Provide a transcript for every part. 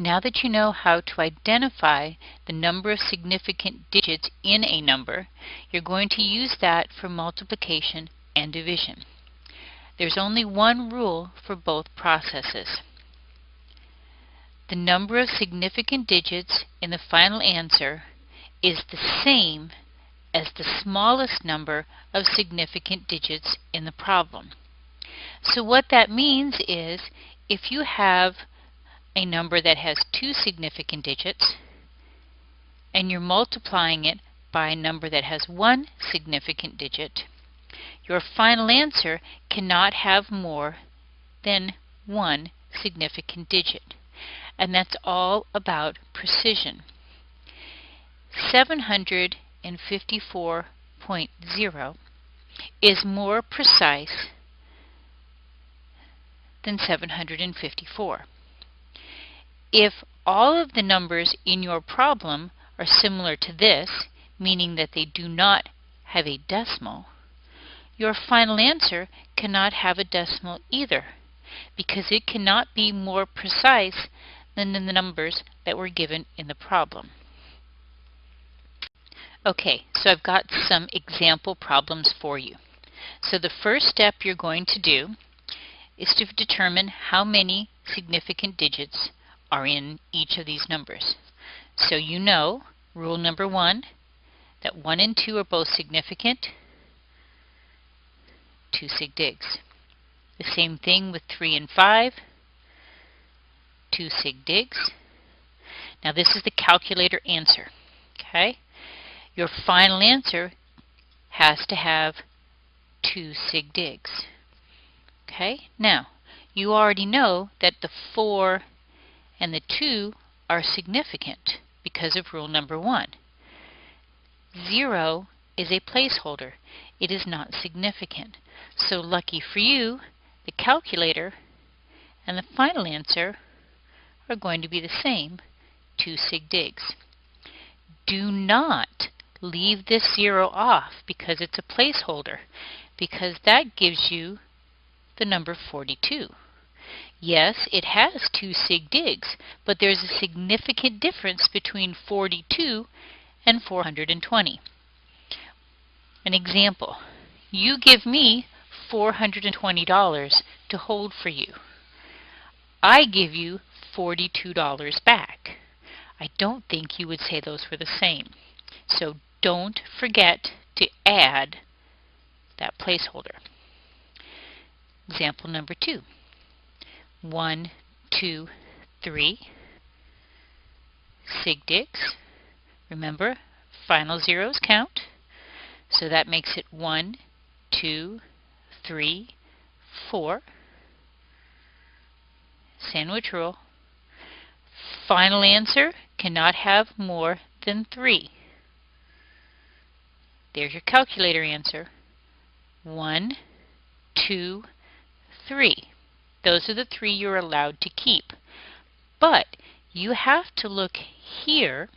Now that you know how to identify the number of significant digits in a number, you're going to use that for multiplication and division. There's only one rule for both processes. The number of significant digits in the final answer is the same as the smallest number of significant digits in the problem. So what that means is, if you have a number that has 2 significant digits and you're multiplying it by a number that has 1 significant digit, your final answer cannot have more than 1 significant digit. And that's all about precision. 754.0 is more precise than 754. If all of the numbers in your problem are similar to this, meaning that they do not have a decimal, your final answer cannot have a decimal either, because it cannot be more precise than the numbers that were given in the problem. Okay, so I've got some example problems for you. So the first step you're going to do is to determine how many significant digits are in each of these numbers. So you know, rule number 1, that 1 and 2 are both significant, 2 sig digs. The same thing with 3 and 5, 2 sig digs. Now this is the calculator answer. Okay? Your final answer has to have 2 sig digs. Okay? Now, you already know that the 4 and the 2 are significant because of rule number 1. 0 is a placeholder. It is not significant. So lucky for you, the calculator and the final answer are going to be the same, 2 sig digs. Do not leave this 0 off because it's a placeholder, because that gives you the number 42. Yes, it has 2 sig digs, but there's a significant difference between 42 and 420. An example: you give me $420 to hold for you. I give you $42 back. I don't think you would say those were the same. So don't forget to add that placeholder. Example number 2. 1, 2, 3 sig digs. Remember, final zeros count. So that makes it 1, 2, 3, 4. Sandwich rule. Final answer cannot have more than 3. There's your calculator answer. 1, 2, 3. Those are the 3 you're allowed to keep. But you have to look here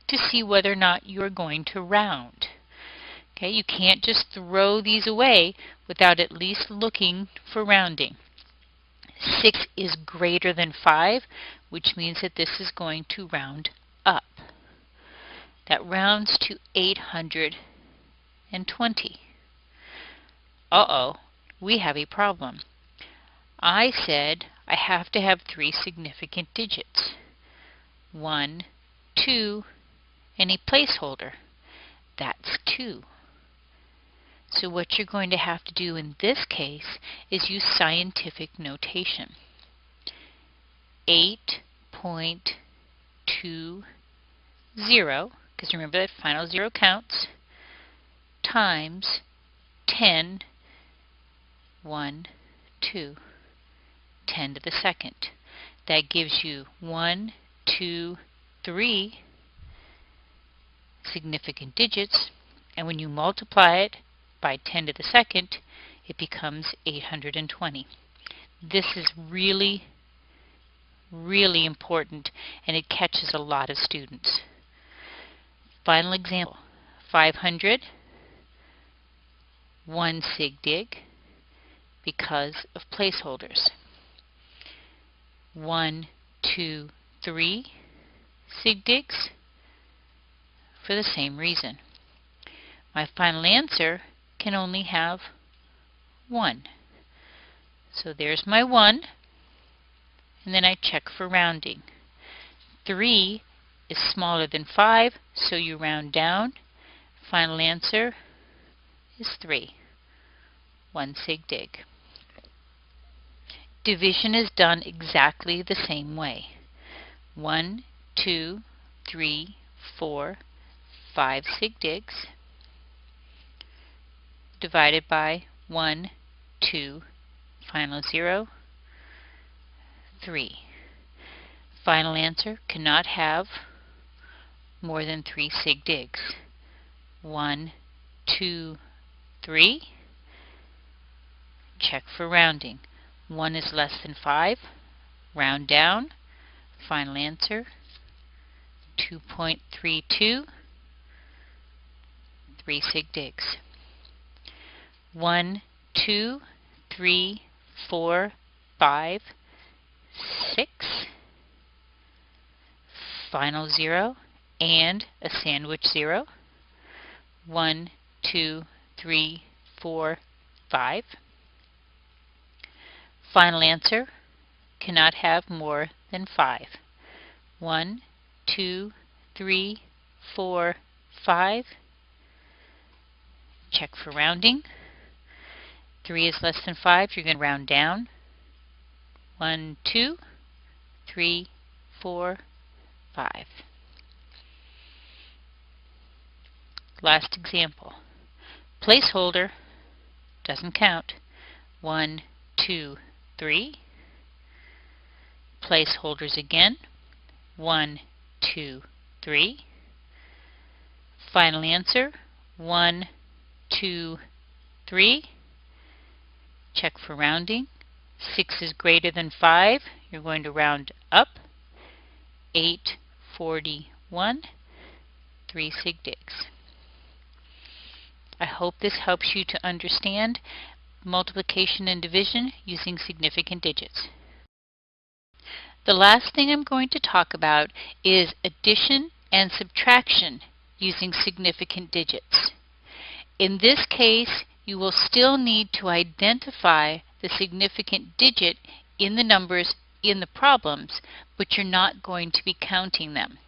to see whether or not you're going to round. Okay, you can't just throw these away without at least looking for rounding. 6 is greater than 5, which means that this is going to round up. That rounds to 820. Uh-oh, we have a problem. I said I have to have 3 significant digits. 1, 2, and a placeholder. That's 2. So what you're going to have to do in this case is use scientific notation. 8.20, because remember that final 0 counts, times 10, 1, 2. 10 to the second. That gives you 1, 2, 3 significant digits, and when you multiply it by 10 to the second, it becomes 820. This is really, really important, and it catches a lot of students. Final example: 500, 1 sig dig because of placeholders. 1, 2, 3 sig digs for the same reason. My final answer can only have 1. So there's my 1, and then I check for rounding. 3 is smaller than 5, so you round down. Final answer is 3. 1 sig dig. Division is done exactly the same way. 1, 2, 3, 4, 5 sig digs divided by 1, 2, final 0, 3. Final answer cannot have more than 3 sig digs. 1, 2, 3. Check for rounding. 1 is less than 5. Round down. Final answer 2.32. 3 sig digs. 1, 2, 3, 4, 5, 6. Final 0 and a sandwich 0. 1, 2, 3, 4, 5. Final answer cannot have more than 5. 1, 2, 3, 4, 5. Check for rounding. 3 is less than 5, you're going to round down. 1, 2, 3, 4, 5. Last example. Placeholder doesn't count. 1, 2, 3. Placeholders again. 1, 2, 3. Final answer 1, 2, 3. Check for rounding. 6 is greater than 5. You're going to round up. 841. 3 sig digs. I hope this helps you to understand multiplication and division using significant digits. The last thing I'm going to talk about is addition and subtraction using significant digits. In this case, you will still need to identify the significant digit in the numbers in the problems, but you're not going to be counting them.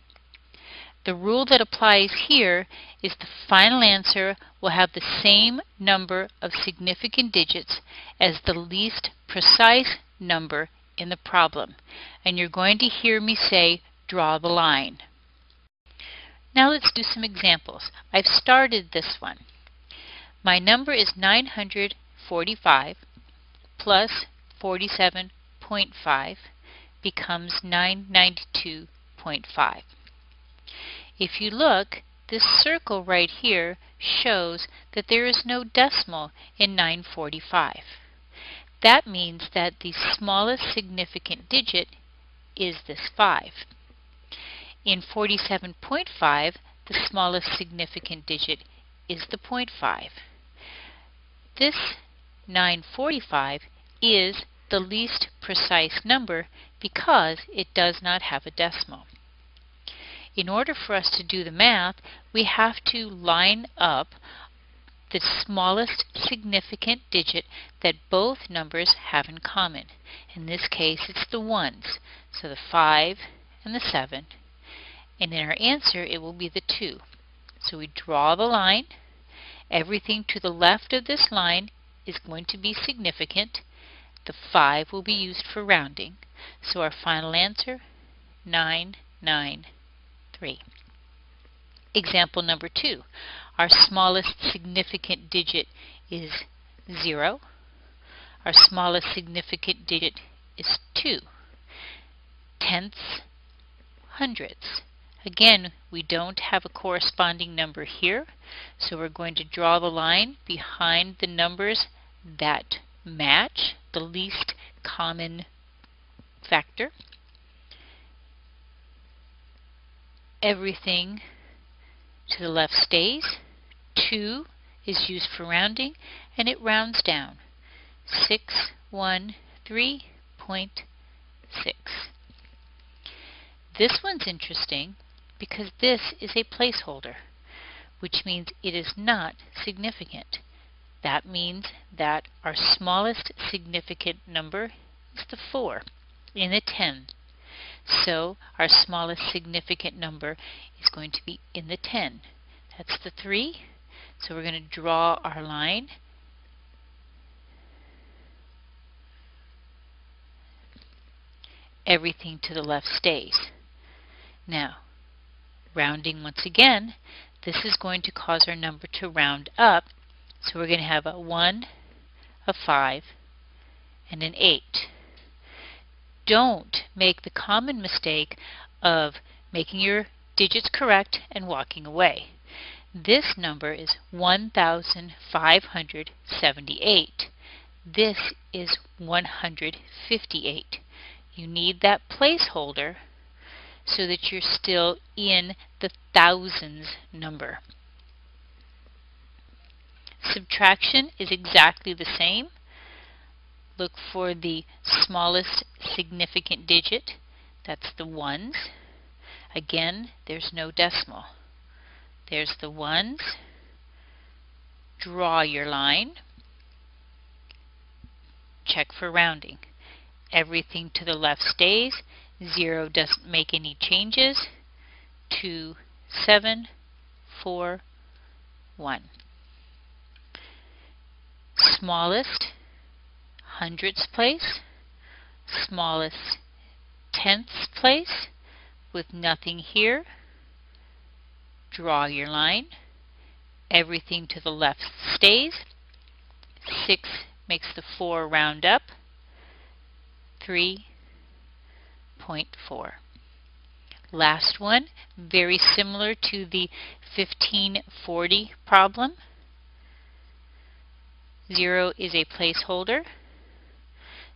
The rule that applies here is the final answer will have the same number of significant digits as the least precise number in the problem. And you're going to hear me say, draw the line. Now let's do some examples. I've started this one. My number is 945 plus 47.5 becomes 992.5. If you look, this circle right here shows that there is no decimal in 945. That means that the smallest significant digit is this 5. In 47.5, the smallest significant digit is the 0.5. This 945 is the least precise number because it does not have a decimal. In order for us to do the math, we have to line up the smallest significant digit that both numbers have in common. In this case, it's the 1s, so the 5 and the 7. And in our answer, it will be the 2. So we draw the line. Everything to the left of this line is going to be significant. The 5 will be used for rounding. So our final answer, 993. Example number 2. Our smallest significant digit is 0. Our smallest significant digit is 2. Tenths, hundredths. Again, we don't have a corresponding number here, so we're going to draw the line behind the numbers that match the least common factor. Everything to the left stays. 2 is used for rounding, and it rounds down. 613.6. This one's interesting because this is a placeholder, which means it is not significant. That means that our smallest significant number is the 4 in the 10. So our smallest significant number is going to be in the 10. That's the 3. So we're going to draw our line. Everything to the left stays. Now, rounding once again, this is going to cause our number to round up. So we're going to have a 1, a 5, and an 8. Don't make the common mistake of making your digits correct and walking away. This number is 1,578. This is 158. You need that placeholder so that you're still in the thousands number. Subtraction is exactly the same. Look for the smallest significant digit. That's the ones. Again, there's no decimal. There's the ones. Draw your line. Check for rounding. Everything to the left stays. 0 doesn't make any changes. 2, 7, 4, 1. Smallest hundredths place, smallest tenths place with nothing here. Draw your line. Everything to the left stays. 6 makes the 4 round up. 3.4. Last one, very similar to the 1540 problem. 0 is a placeholder,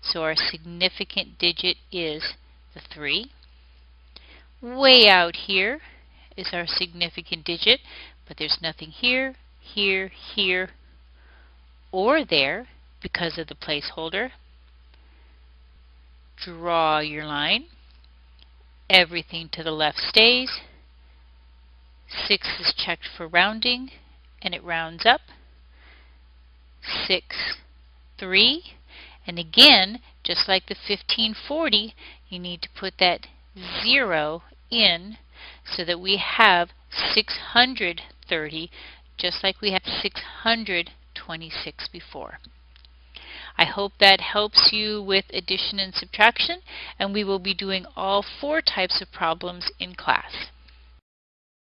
so our significant digit is the 3. Way out here is our significant digit, but there's nothing here, here, here, or there because of the placeholder. Draw your line. Everything to the left stays. 6 is checked for rounding, and it rounds up. 6, 3, and again, just like the 1540, you need to put that 0 in so that we have 630, just like we had 626 before. I hope that helps you with addition and subtraction, and we will be doing all 4 types of problems in class.